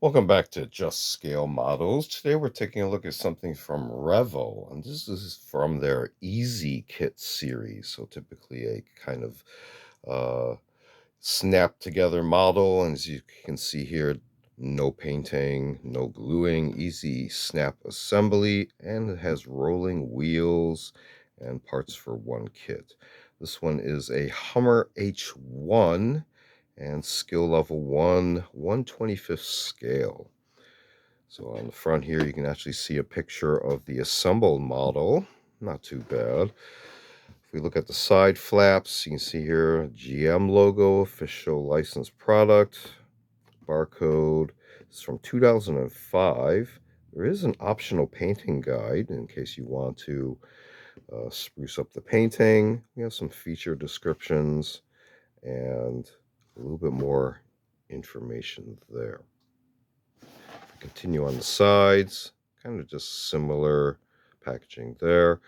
Welcome back to Just Scale Models. Today we're taking a look at something from Revell, and this is from their Easy Kit series. So typically a kind of snap together model, and as you can see here, no painting, no gluing, easy snap assembly, and it has rolling wheels and parts for one kit. This one is a Hummer H1 and skill level 1, 1/25th scale. So on the front here, you can actually see a picture of the assembled model. Not too bad. If we look at the side flaps, you can see here GM logo, official licensed product, barcode. It's from 2005. There is an optional painting guide in case you want to spruce up the painting. We have some feature descriptions and a little bit more information there. Continue on the sides, kind of just similar packaging there.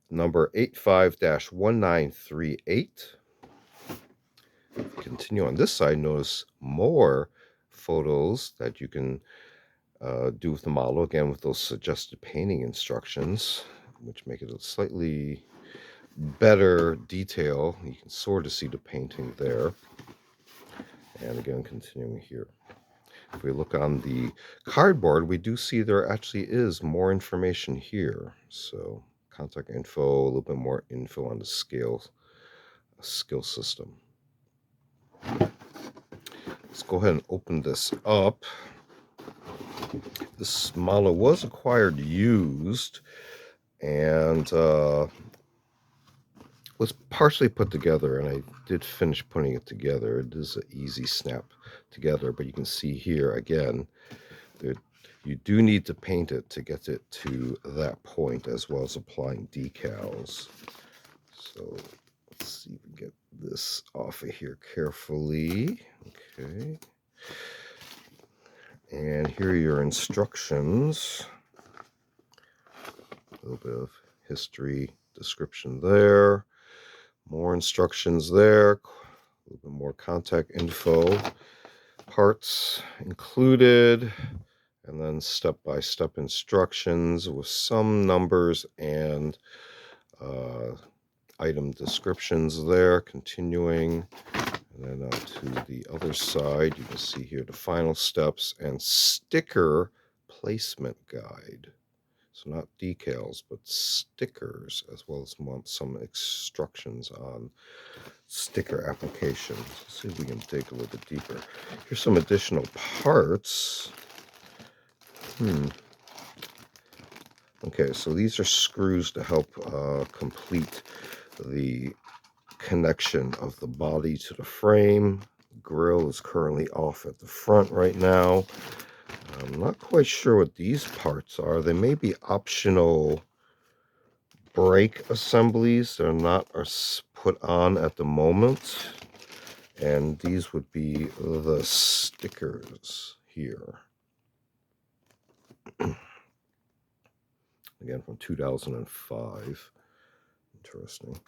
Number 85-1938. Continue on this side, notice more photos that you can do with the model, again with those suggested painting instructions, which make it a slightly better detail. You can sort of see the painting there. And again, continuing here. If we look on the cardboard, we do see there actually is more information here. So contact info, a little bit more info on the skill system. Let's go ahead and open this up. This model was acquired used and was partially put together, and I did finish putting it together. It is an easy snap together, but you can see here again that you do need to paint it to get it to that point, as well as applying decals. So let's see if we can get this off of here carefully. Okay. And here are your instructions. A little bit of history description there. More instructions there. A little bit more contact info. Parts included. And then step-by-step instructions with some numbers and item descriptions there. Continuing. And then to the other side, you can see here the final steps and sticker placement guide. So not decals, but stickers, as well as some instructions on sticker application. Let's see if we can dig a little bit deeper. Here's some additional parts. Okay, so these are screws to help complete the connection of the body to the frame. Grill is currently off at the front right now. I'm not quite sure what these parts are. They may be optional brake assemblies. They're not put on at the moment. And these would be the stickers here. Again, from 2005. Interesting.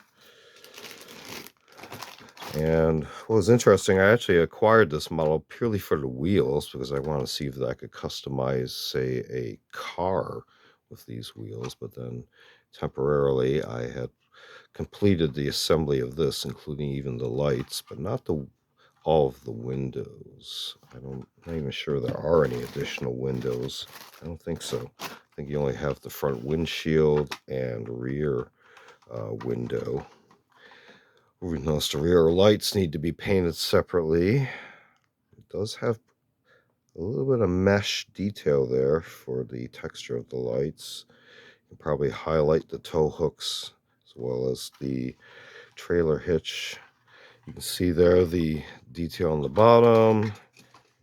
And what was interesting, I actually acquired this model purely for the wheels because I want to see if I could customize, say, a car with these wheels. But then temporarily I had completed the assembly of this, including even the lights, but not all of the windows. I'm not even sure there are any additional windows. I don't think so. I think you only have the front windshield and rear window. We notice the rear lights need to be painted separately. It does have a little bit of mesh detail there for the texture of the lights. You can probably highlight the tow hooks as well as the trailer hitch. You can see there the detail on the bottom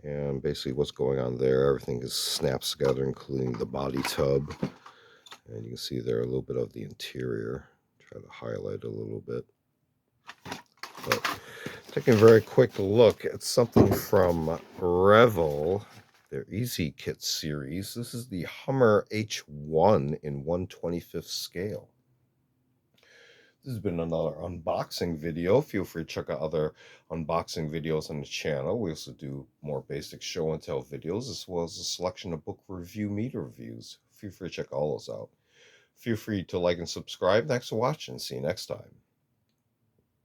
and basically what's going on there. Everything is snaps together, including the body tub. And you can see there a little bit of the interior. Try to highlight a little bit. But taking a very quick look at something from Revell, their Easy Kit series. This is the HUMMER H1 in 1/25th scale. This has been another unboxing video. Feel free to check out other unboxing videos on the channel. We also do more basic show and tell videos, as well as a selection of book review meter reviews. Feel free to check all those out. Feel free to like and subscribe. Thanks for watching. See you next time.